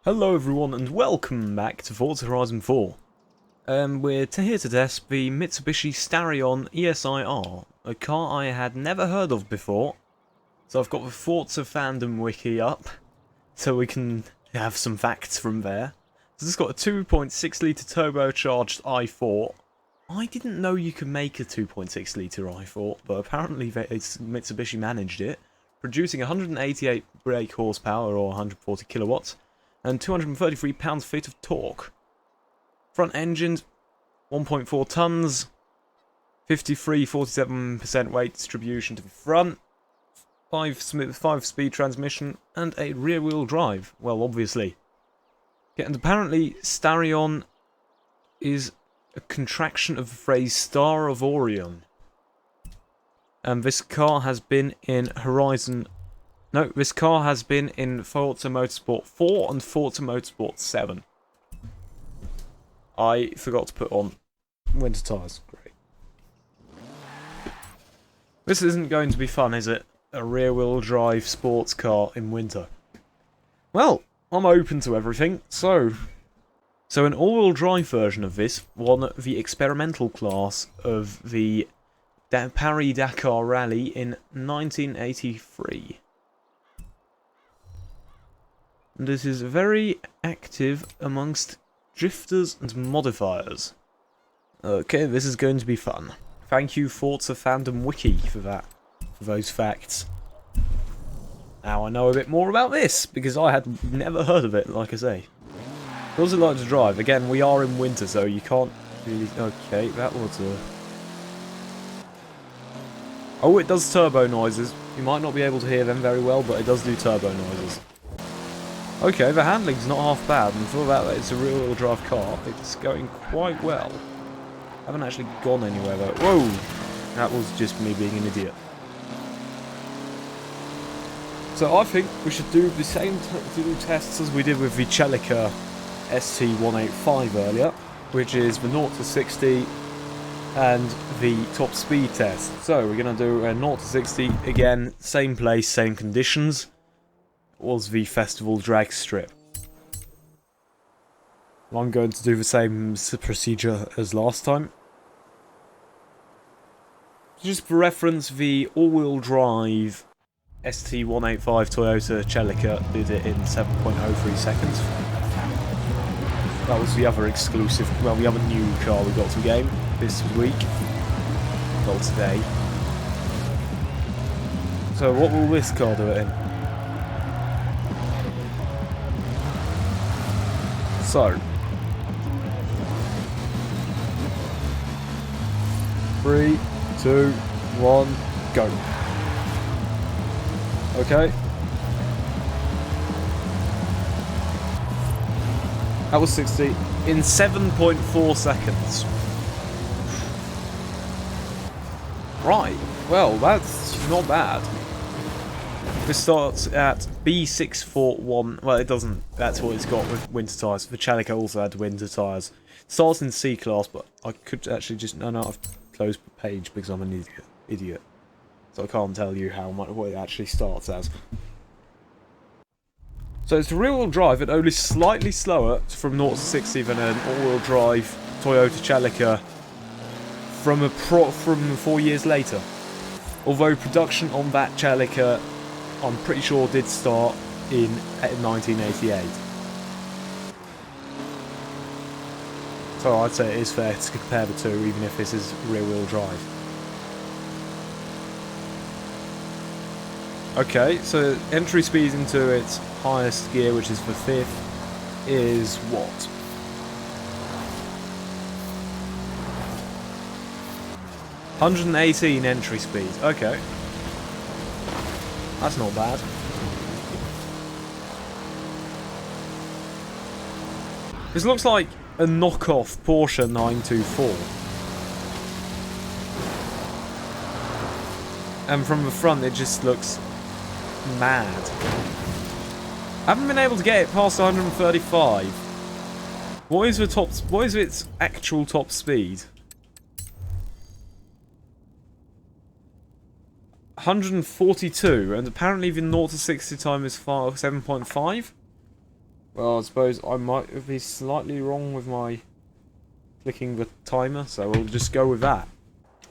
Hello everyone and welcome back to Forza Horizon 4. We're here to test the Mitsubishi Starion ESI-R, a car I had never heard of before. So I've got the Forza fandom wiki up, so we can have some facts from there. So it's got a 2.6 litre turbocharged i4. I didn't know you could make a 2.6 litre i4, but apparently Mitsubishi managed it, producing 188 brake horsepower or 140 kilowatts. And 233 pounds-feet of torque. Front engine, 1.4 tons, 47% weight distribution to the front, 5-speed transmission, and a rear-wheel drive. Well, obviously. Yeah, and apparently Starion is a contraction of the phrase Star of Orion. And this car has been in Horizon... No, this car has been in Forza Motorsport 4 and Forza Motorsport 7. I forgot to put on winter tyres. Great. This isn't going to be fun, is it? A rear-wheel drive sports car in winter. Well, I'm open to everything, so an all-wheel drive version of this won the experimental class of the Paris-Dakar Rally in 1983. This is very active amongst drifters and modifiers. Okay, this is going to be fun. Thank you, Forza Fandom Wiki, for that, for those facts. Now I know a bit more about this, because I had never heard of it, like I say. What does it like to drive? Again, we are in winter, so you can't really... Okay, that was a... Oh, it does turbo noises. You might not be able to hear them very well, but it does do turbo noises. Okay, the handling's not half bad, and for that it's a rear-wheel drive car, it's going quite well. I haven't actually gone anywhere though. Whoa! That was just me being an idiot. So I think we should do the same tests as we did with the Celica ST185 earlier, which is the 0 to 60 and the top speed test. So we're going to do a 0 to 60 again, same place, same conditions. Was the festival drag strip. I'm going to do the same procedure as last time. Just for reference, the all-wheel drive ST185 Toyota Celica did it in 7.03 seconds. That was the other exclusive, well, the other new car we got to the game this week. Well, today. So what will this car do it in? So, 3, 2, 1, go. Okay. That was 60 in 7.4 seconds. Right, well, that's not bad. This starts at B641. Well, it doesn't. That's what it's got with winter tyres. The Celica also had winter tyres. It starts in C class, but I could actually just... No, I've closed the page because I'm an idiot. So I can't tell you how much what it actually starts as. So it's a rear-wheel drive, and only slightly slower from 0 to 60 than an all-wheel drive Toyota Celica from 4 years later. Although production on that Celica, I'm pretty sure did start in 1988. So I'd say it is fair to compare the two, even if this is rear-wheel drive. Okay, so entry speed into its highest gear, which is the 5th, is what? $118 entry speed. Okay. That's not bad. This looks like a knockoff Porsche 924. And from the front it just looks mad. I haven't been able to get it past 135. What is its actual top speed? 142, and apparently the 0 to 60 time is 7.5. Well, I suppose I might be slightly wrong with my clicking the timer, so we'll just go with that.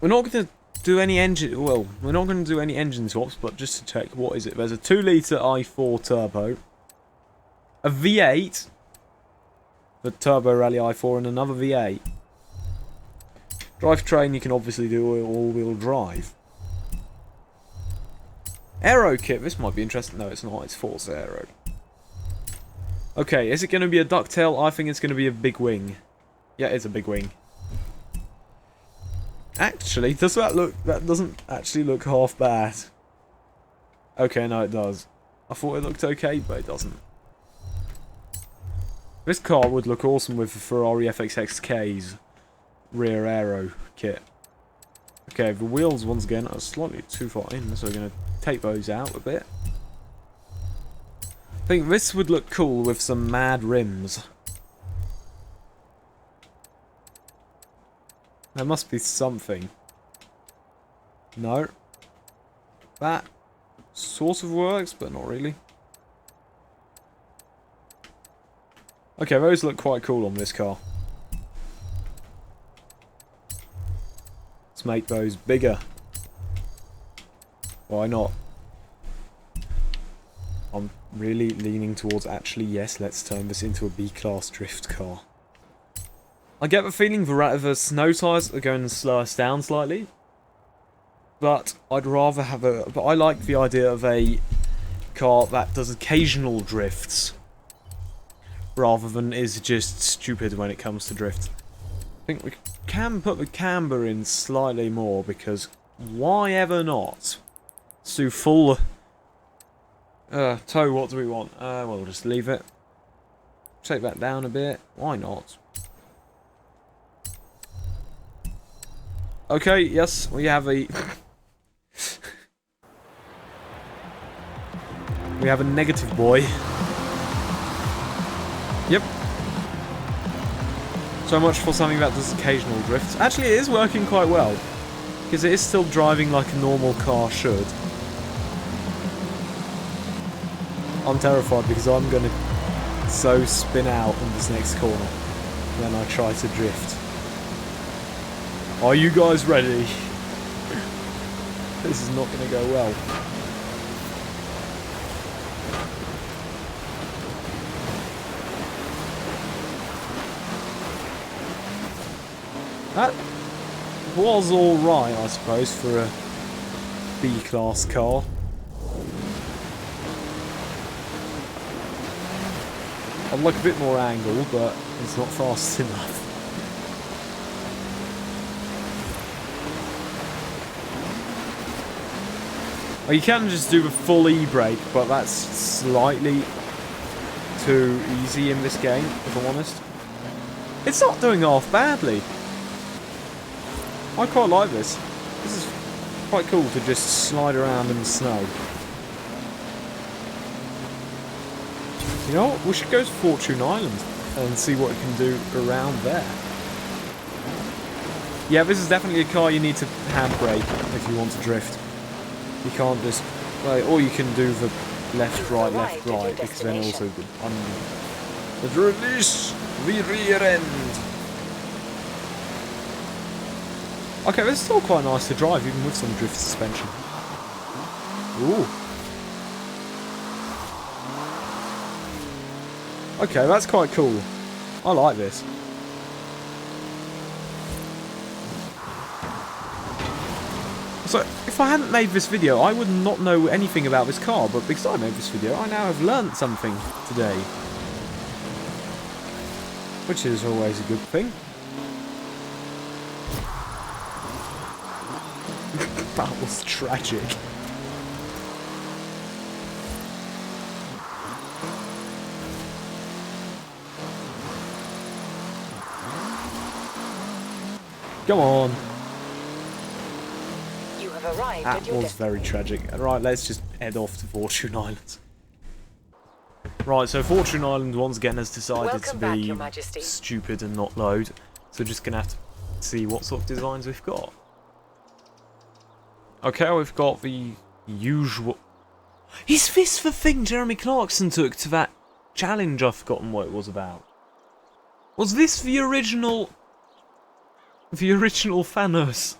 We're not going to do any engine... Well, we're not going to do any engine swaps, but just to check, what is it? There's a 2-litre i4 turbo, a V8, the Turbo Rally i4, and another V8. Drivetrain, you can obviously do all-wheel drive. Aero kit, this might be interesting. No, it's not. It's Forza Aero. Okay, is it going to be a ducktail? I think it's going to be a big wing. Yeah, it's a big wing. Actually, does that look... That doesn't actually look half bad. Okay, no, it does. I thought it looked okay, but it doesn't. This car would look awesome with the Ferrari FXXK's rear aero kit. Okay, the wheels, once again, are slightly too far in, so we're going to take those out a bit. I think this would look cool with some mad rims. There must be something. No. That sort of works, but not really. Okay, those look quite cool on this car. Let's make those bigger. Why not? I'm really leaning towards actually, yes, let's turn this into a B-class drift car. I get the feeling the snow tyres are going to slow us down slightly. But I'd rather have a... But I like the idea of a car that does occasional drifts, rather than is just stupid when it comes to drifts. I think we can put the camber in slightly more, because why ever not? Let's do full... toe, what do we want? Well, we'll just leave it. Take that down a bit. Why not? Okay, yes, we have a... we have a negative boy. Yep. So much for something that does occasional drifts. Actually, it is working quite well, because it is still driving like a normal car should. I'm terrified because I'm going to so spin out in this next corner when I try to drift. Are you guys ready? This is not going to go well. That was alright, I suppose, for a B-class car. I'd like a bit more angle, but it's not fast enough. Well, you can just do the full E-brake, but that's slightly too easy in this game, if I'm honest. It's not doing half badly. I quite like this. This is quite cool to just slide around in the snow. You know what? We should go to Fortune Island and see what it can do around there. Yeah, this is definitely a car you need to handbrake if you want to drift. You can't just... Well, or you can do the left, right, because then also the release the rear end. Okay, this is still quite nice to drive, even with some drift suspension. Ooh. Okay, that's quite cool. I like this. So, if I hadn't made this video, I would not know anything about this car, but because I made this video, I now have learnt something today. Which is always a good thing. That was tragic. Come on. You have arrived that at your was very tragic. Right, let's just head off to Fortune Island. Right, so Fortune Island once again has decided to be stupid and not load. So just gonna have to see what sort of designs we've got. Okay, we've got the usual... Is this the thing Jeremy Clarkson took to that challenge I've forgotten what it was about. Was this the original... the original Thanos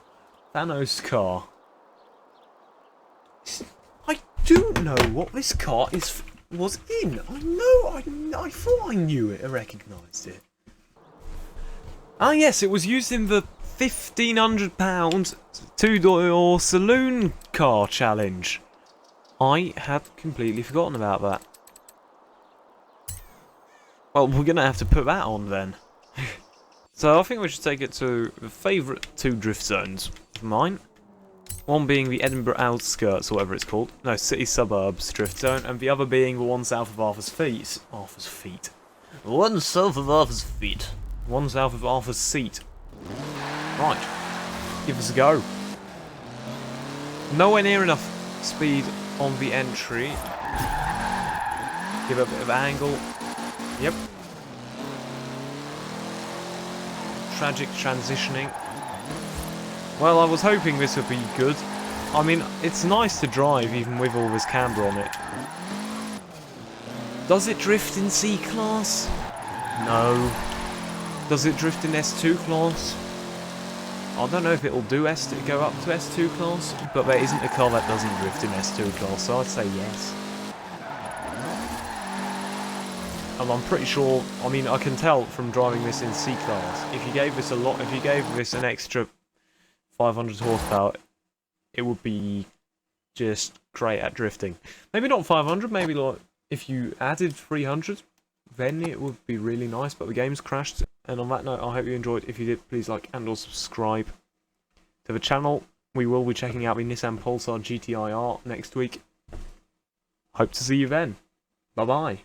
car? I do know what this car was in. I thought I knew it, I recognised it. Ah yes, it was used in the £1,500 two-door saloon car challenge. I had completely forgotten about that. Well, we're going to have to put that on then. So I think we should take it to the favourite two drift zones of mine. One being the Edinburgh outskirts, or whatever it's called. No, city suburbs drift zone. And the other being the one south of Arthur's Feet. Arthur's Feet. One south of Arthur's Feet. One south of Arthur's Seat. Right. Give us a go. Nowhere near enough speed on the entry. Give it a bit of angle. Yep. Tragic transitioning. Well, I was hoping this would be good. I mean, it's nice to drive even with all this camber on it. Does it drift in C-Class? No. Does it drift in S2 Class? I don't know if it'll do go up to S2 Class, but there isn't a car that doesn't drift in S2 Class, so I'd say yes. And I'm pretty sure, I mean, I can tell from driving this in C-Class, if you gave this an extra 500 horsepower, it would be just great at drifting. Maybe not 500, maybe like, if you added 300, then it would be really nice, but the game's crashed. And on that note, I hope you enjoyed. If you did, please like and or subscribe to the channel. We will be checking out the Nissan Pulsar GT-R next week. Hope to see you then. Bye-bye.